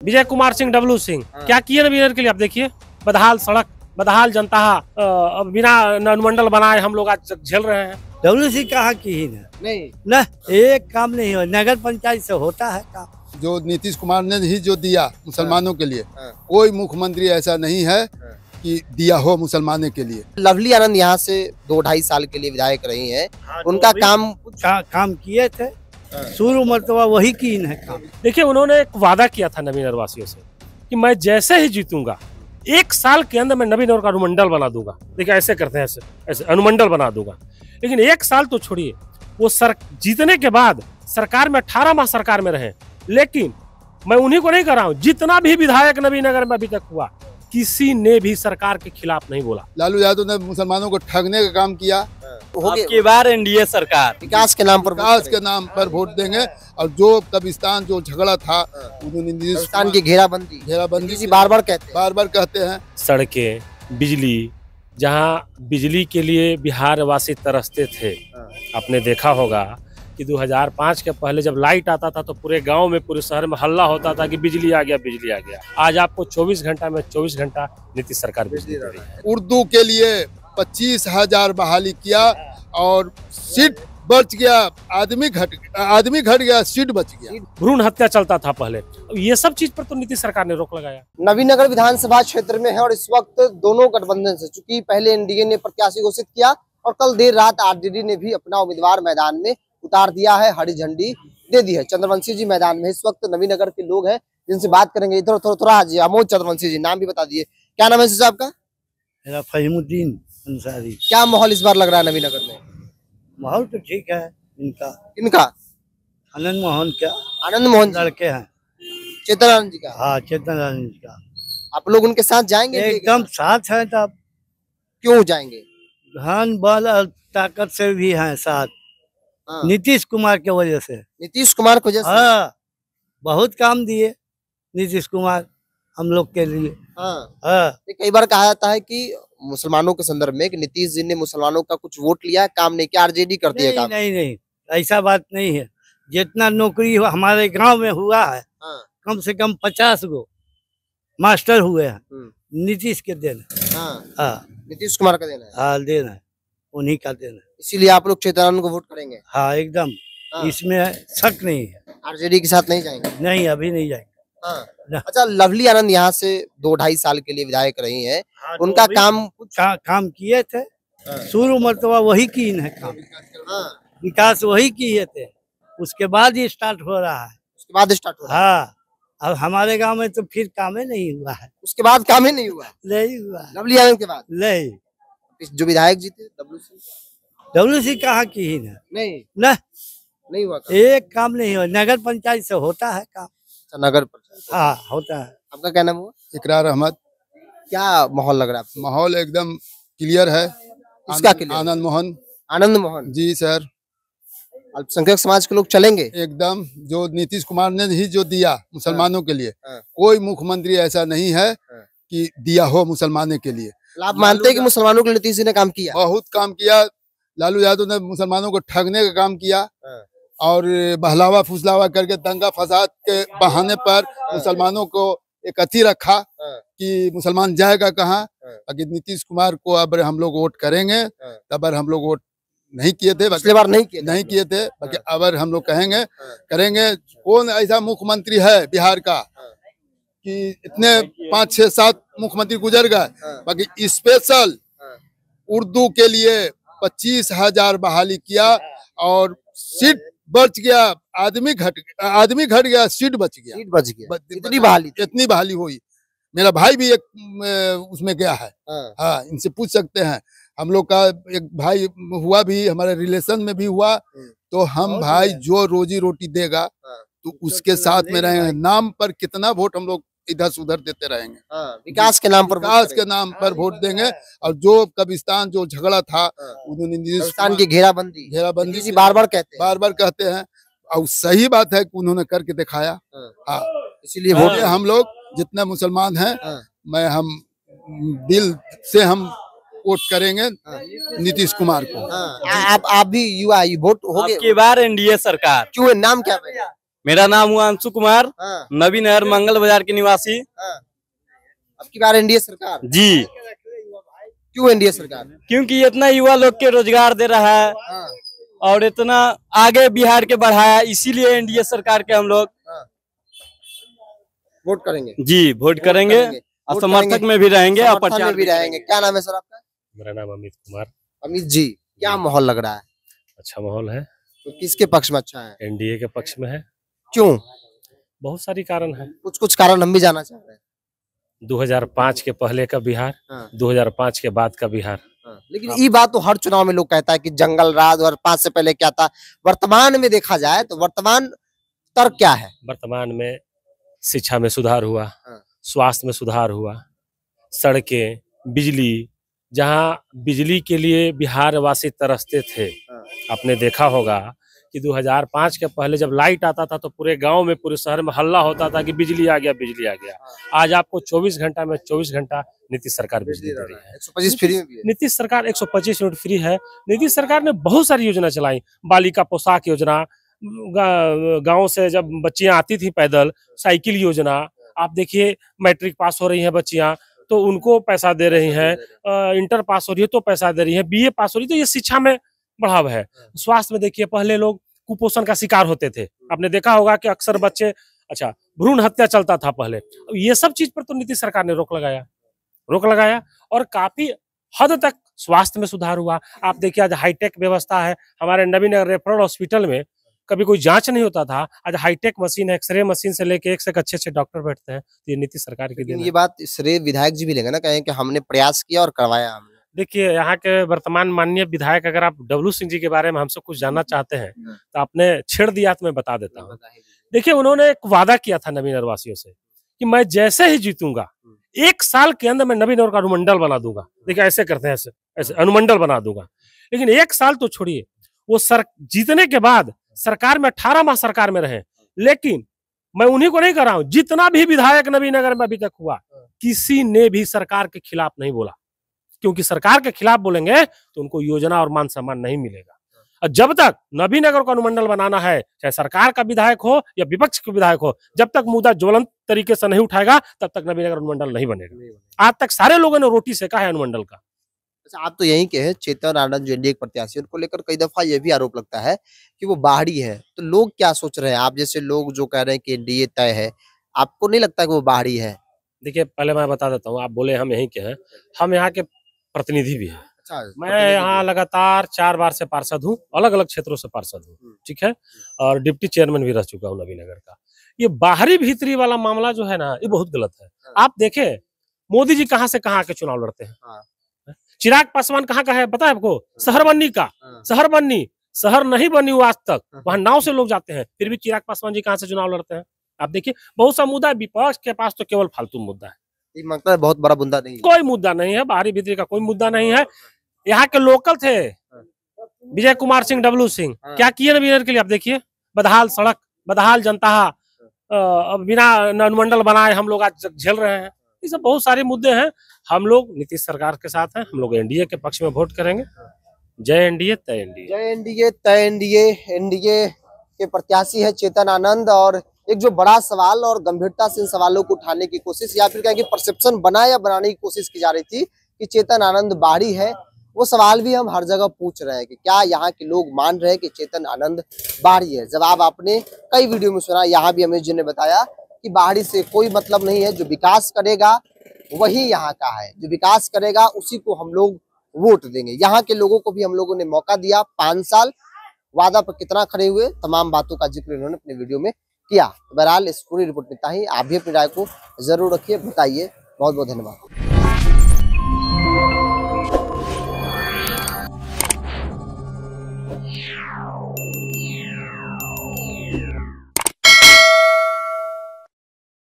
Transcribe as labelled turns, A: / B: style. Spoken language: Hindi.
A: विजय कुमार सिंह डब्लू सिंह क्या किए नवीनगर के लिए? आप देखिए, बदहाल सड़क, बदहाल जनता, बिना अनुमंडल बनाए हम लोग आज झेल रहे हैं।
B: डब्लू सिंह कहाँ की ही नहीं न, एक काम नहीं हो, नगर पंचायत से होता है काम।
C: जो नीतीश कुमार ने ही जो दिया मुसलमानों के लिए, कोई मुख्यमंत्री ऐसा नहीं है कि दिया हो मुसलमानों के लिए।
D: लवली आनंद यहाँ से 2-2.5 साल के लिए विधायक रही हैं। उनका
B: काम किए थे, शुरू मरतबा वही की है काम।
A: देखिए, उन्होंने एक वादा किया था नवीनगर वासियों से कि मैं जैसे ही जीतूंगा 1 साल के अंदर मैं नवीनगर का अनुमंडल बना दूंगा। देखिए, ऐसे करते हैं, ऐसे अनुमंडल बना दूंगा। लेकिन 1 साल तो छोड़िए, वो जीतने के बाद सरकार में 18 माह सरकार में रहे, लेकिन मैं उन्हीं को नहीं कर रहा हूँ, जितना भी विधायक नवीनगर में अभी तक हुआ किसी ने भी सरकार के खिलाफ नहीं बोला।
C: लालू यादव ने मुसलमानों को ठगने का काम किया।
B: अब बार एनडीए सरकार
D: विकास के नाम पर
C: वोट देंगे। और जो कब्रिस्तान जो झगड़ा था, उन्होंने
D: की घेराबंदी बार बार कहते हैं।
A: सड़कें, बिजली, जहाँ बिजली के लिए बिहार वासी तरसते थे, आपने देखा होगा कि 2005 के पहले जब लाइट आता था तो पूरे गांव में, पूरे शहर में हल्ला होता था कि बिजली आ गया, बिजली आ गया। आज आपको 24 घंटा में 24 घंटा नीतीश सरकार बिजली दे रही है।
C: उर्दू के लिए 25,000 बहाली किया और सीट बच गया, आदमी घट गया, सीट बच गया।
A: भ्रूण हत्या चलता था पहले, ये सब चीज पर तो नीतीश सरकार ने रोक लगाया।
D: नवीनगर विधानसभा क्षेत्र में है और इस वक्त दोनों गठबंधन से, चूंकि पहले एनडीए ने प्रत्याशी घोषित किया और कल देर रात आरजेडी ने भी अपना उम्मीदवार मैदान में उतार दिया है, हरी झंडी दे दी है। चंद्रवंशी जी मैदान में इस वक्त नवीनगर के लोग हैं जिनसे बात करेंगे। इधर थोड़ा अमोद चंद्रवंशी जी, नाम भी बता दिए। क्या नाम है साहब का?
B: मेरा फहीमुद्दीन अंसारी।
D: क्या माहौल इस बार लग रहा है नवीनगर में?
B: माहौल तो ठीक है।
D: इनका
B: आनंद मोहन, क्या
D: आनंद मोहन
B: लड़के हैं,
D: चेतन आनंद जी का।
B: हाँ, चेतन आनंद जी का।
D: आप लोग उनके साथ जाएंगे?
B: एकदम साथ है। तब
D: क्यों जाएंगे?
B: धन बल और ताकत से भी हैं साथ। नीतीश कुमार के वजह से।
D: नीतीश कुमार की वजह से?
B: हाँ, बहुत काम दिए नीतीश कुमार हम लोग के लिए।
D: कई बार कहा जाता है कि मुसलमानों के संदर्भ में कि नीतीश जी ने मुसलमानों का कुछ वोट लिया, काम नहीं किया, आरजेडी करती है काम।
B: नहीं, ऐसा बात नहीं है। जितना नौकरी हमारे गांव में हुआ है, कम से कम 50 गो मास्टर हुए हैं, नीतीश के देन है।
D: नीतीश कुमार का देन है।
B: हाँ, देन है, उन्हीं का देन है।
D: इसीलिए आप लोग चेतन को वोट करेंगे?
B: हाँ, एकदम। इसमें शक नहीं है।
D: आरजेडी के साथ नहीं जाएंगे?
B: नहीं, अभी नहीं जाएंगे।
D: अच्छा, लवली आनंद यहाँ से 2-2.5 साल के लिए विधायक रही हैं। उनका
B: काम किए थे, शुरू मरतबा वही की है काम। विकास वही किए थे, उसके बाद ही स्टार्ट हो रहा है।
D: उसके बाद स्टार्ट हो रहा है।
B: हाँ, अब हमारे गांव में तो फिर काम ही नहीं हुआ है।
D: उसके बाद काम ही नहीं हुआ?
B: नहीं हुआ।
D: लवली आनंद के बाद
B: नहीं।
D: जो विधायक जी थे
B: डब्लू सिंह कहाँ की ही
D: नहीं हुआ।
B: एक काम नहीं हो, नगर पंचायत से होता है काम।
D: नगर पंचायत?
B: हाँ, होता है।
D: आपका क्या नाम हुआ?
C: इकरार अहमद।
D: क्या माहौल लग रहा है?
C: माहौल एकदम क्लियर है।
D: इसका क्लियर? आनंद मोहन
C: जी सर।
D: अल्पसंख्यक समाज के लोग चलेंगे
C: एकदम। जो नीतीश कुमार ने ही जो दिया मुसलमानों के लिए, कोई मुख्यमंत्री ऐसा नहीं है कि दिया हो मुसलमानों के लिए।
D: आप मानते हैं कि मुसलमानों के लिए नीतीश जी ने काम किया?
C: बहुत काम किया। लालू यादव ने मुसलमानों को ठगने का काम किया और बहलावा फुसलावा करके दंगा फसाद के बहाने पर मुसलमानों को एक अति रखा कि मुसलमान जाएगा कहाँ। अगर नीतीश कुमार को अब हम लोग वोट करेंगे, तब हम लोग वोट नहीं किए थे,
D: पिछली बार नहीं किए
C: थे। बाकी अब हम लोग करेंगे। कौन ऐसा मुख्यमंत्री है बिहार का कि इतने 5, 6, 7 मुख्यमंत्री गुजर गए, बाकी स्पेशल उर्दू के लिए 25,000 बहाली किया और सीट बच गया, आदमी घट गया, सीट बच गया। इतनी बहाली हुई। मेरा भाई भी एक उसमें गया है। हाँ, इनसे पूछ सकते हैं। हम लोग का एक भाई हुआ भी, हमारे रिलेशन में भी हुआ। तो हम भाई जो रोजी रोटी देगा तो उसके साथ में रहेंगे। नाम पर कितना वोट हम लोग इधर से उधर देते रहेंगे।
D: विकास के नाम पर
C: वोट देंगे। और जो कब्रिस्तान जो झगड़ा था, उन्होंने
D: की घेराबंदी बार बार कहते हैं।
C: और सही बात है कि उन्होंने करके दिखाया। हाँ,
D: इसीलिए वोट
C: हम लोग जितने मुसलमान हैं, हम दिल से हम वोट करेंगे नीतीश कुमार को।
D: आप भी युवा वोट हो गए?
B: बार एनडीए सरकार।
D: क्यों? नाम क्या है?
E: मेरा नाम हुआ अंशु कुमार,
D: हाँ,
E: नवी नहर मंगल बाजार के निवासी।
D: हाँ। अब की बार एनडीए सरकार,
E: जी,
D: क्यों एनडीए सरकार?
E: क्योंकि इतना युवा लोग के रोजगार दे रहा है
D: हाँ,
E: और इतना आगे बिहार के बढ़ाया, इसीलिए एनडीए सरकार के हम लोग
D: वोट करेंगे।
E: जी वोट करेंगे और
D: वोट
E: समर्थक
D: करेंगे।
E: में भी रहेंगे और
D: समर्थन में
E: प्रचार
D: भी रहेंगे। क्या नाम है सर आपका?
A: मेरा नाम अमित कुमार।
D: अमित जी, क्या माहौल लग रहा है?
A: अच्छा माहौल है,
D: तो किसके पक्ष में अच्छा है?
A: एनडीए के पक्ष में है।
D: क्यों?
A: बहुत सारी कारण है।
D: कुछ कारण हम भी जानना चाह रहे हैं।
A: 2005 के पहले का बिहार,
D: हाँ।
A: 2005 के बाद का बिहार।
D: लेकिन ये बात तो हर चुनाव में लोग कहता है कि जंगल राज, और 5 से पहले क्या था। वर्तमान में देखा जाए तो वर्तमान तर्क क्या है?
A: वर्तमान में शिक्षा में सुधार हुआ,
D: हाँ।
A: स्वास्थ्य में सुधार हुआ, सड़कें, बिजली, जहां बिजली के लिए बिहार वासी तरसते थे।
D: हाँ।
A: आपने देखा होगा कि 2005 के पहले जब लाइट आता था तो पूरे गांव में, पूरे शहर में हल्ला होता था कि बिजली आ गया, बिजली आ गया। आज आपको 24 घंटा में 24 घंटा नीतीश सरकार बिजली दे रही है।
D: 125 फ्री में भी है।
A: नीतीश सरकार 125 यूनिट फ्री है। नीतीश सरकार ने बहुत सारी योजना चलाई, बालिका पोशाक योजना, गांव से जब बच्चियां आती थी पैदल, साइकिल योजना। आप देखिए मैट्रिक पास हो रही हैं बच्चियां तो उनको पैसा दे रही हैं, इंटर पास हो रही है तो पैसा दे रही है, बीए पास हो रही है, तो ये शिक्षा में बढ़ावा है। स्वास्थ्य में देखिए, पहले लोग कुपोषण का शिकार होते थे। आपने देखा होगा कि अक्सर बच्चे, अच्छा भ्रूण हत्या चलता था पहले। ये सब चीज पर तो नीतीश सरकार ने रोक लगाया और काफी हद तक स्वास्थ्य में सुधार हुआ। आप देखिए आज हाईटेक व्यवस्था है हमारे नवीनगर रेफरल हॉस्पिटल में। कभी कोई जांच नहीं होता था, आज हाईटेक मशीन है, एक्सरे मशीन से लेके एक से अच्छे डॉक्टर बैठते हैं। ये नीतीश सरकार की देन है।
D: ये बात श्रेय विधायक जी भी लेंगे ना, कहें कि हमने प्रयास किया और करवाया हमने।
A: देखिए यहाँ के वर्तमान माननीय विधायक, अगर आप डब्लू सिंह जी के बारे में हमसे कुछ जानना चाहते हैं तो आपने छेड़ दिया तो मैं बता देता हूँ। देखिए उन्होंने एक वादा किया था नवीनगर वासियों से कि मैं जैसे ही जीतूंगा 1 साल के अंदर मैं नवीनगर का अनुमंडल बना दूंगा। देखिए ऐसे करते हैं, ऐसे अनुमंडल बना दूंगा। लेकिन 1 साल तो छोड़िए, वो जीतने के बाद सरकार में 18 माह सरकार में रहे, लेकिन मैं उन्हीं को नहीं कर रहा हूं, जितना भी विधायक नवीनगर में अभी तक हुआ किसी ने भी सरकार के खिलाफ नहीं बोला, क्योंकि सरकार के खिलाफ बोलेंगे तो उनको योजना और मान सम्मान नहीं मिलेगा। और जब तक नवीनगर का अनुमंडल बनाना है, चाहे सरकार का विधायक हो या विपक्ष के विधायक हो, जब तक मुद्दा ज्वलंत तरीके से नहीं उठाएगा तब तक नवीनगर अनुमंडल नहीं बनेगा। आज तक सारे लोगों ने रोटी सेका है अनुमंडल का।
D: अच्छा, आप तो यहीं के हैं, चेतन आनंद जो एनडीए प्रत्याशी, उनको लेकर कई दफा ये भी आरोप लगता है कि वो बाहरी है। तो लोग क्या सोच रहे हैं? आप जैसे लोग जो कह रहे हैं कि एनडीए तय है, आपको नहीं लगता कि वो बाहरी है?
A: देखिए पहले मैं बता देता हूँ, आप बोले हम यहीं के हैं, हम यहाँ के प्रतिनिधि भी हैं।
D: अच्छा,
A: मैं यहाँ लगातार 4 बार से पार्षद हूँ, अलग अलग क्षेत्रों से पार्षद हूँ, ठीक है, और डिप्टी चेयरमैन भी रह चुका हूँ नवीनगर का। ये बाहरी भीतरी वाला मामला जो है ना, ये बहुत गलत है। आप देखें मोदी जी कहाँ से कहाँ के चुनाव लड़ते हैं। चिराग पासवान कहाँ का है पता है आपको? शहर बन्नी का। शहर नहीं बनी हुआ आज तक, वहां नाव से लोग जाते हैं, फिर भी चिराग पासवान जी कहाँ से चुनाव लड़ते हैं? आप देखिए बहुत सा मुद्दा है, विपक्ष के पास तो केवल फालतू मुद्दा है।
D: ये मतलब है बहुत बड़ा मुद्दा नहीं है।
A: कोई मुद्दा नहीं है, बाहरी भीतरी का कोई मुद्दा नहीं है। यहाँ के लोकल थे विजय कुमार सिंह, डब्लू सिंह, क्या किए नवीनगर के लिए? आप देखिए बदहाल सड़क, बदहाल जनता, बिना अनुमंडल बनाए हम लोग आज झेल रहे हैं। ये सब बहुत सारे मुद्दे हैं। हम लोग नीतीश सरकार के साथ हैं, हम लोग एनडीए के पक्ष में वोट करेंगे। जय एनडीए तय एनडीए।
D: जय एनडीए तय एनडीए। एनडीए के प्रत्याशी है चेतन आनंद, और एक जो बड़ा सवाल और गंभीरता से इन सवालों को उठाने की कोशिश, या फिर कहें कि परसेप्शन बनाने की कोशिश की जा रही थी कि चेतन आनंद बाहरी है, वो सवाल भी हम हर जगह पूछ रहे हैं कि क्या यहाँ के लोग मान रहे हैं कि चेतन आनंद बाहरी है? जवाब आपने कई वीडियो में सुना। यहाँ भी अमित जी ने बताया कि बाहरी से कोई मतलब नहीं है, जो विकास करेगा वही यहाँ का है, जो विकास करेगा उसी को हम लोग वोट देंगे। यहाँ के लोगों को भी हम लोगों ने मौका दिया, 5 साल वादा पर कितना खड़े हुए, तमाम बातों का जिक्र इन्होंने अपने वीडियो में किया। बहरहाल इस पूरी रिपोर्ट में इतना ही। आप भी अपनी राय को जरूर रखिए, बताइए। बहुत बहुत धन्यवाद।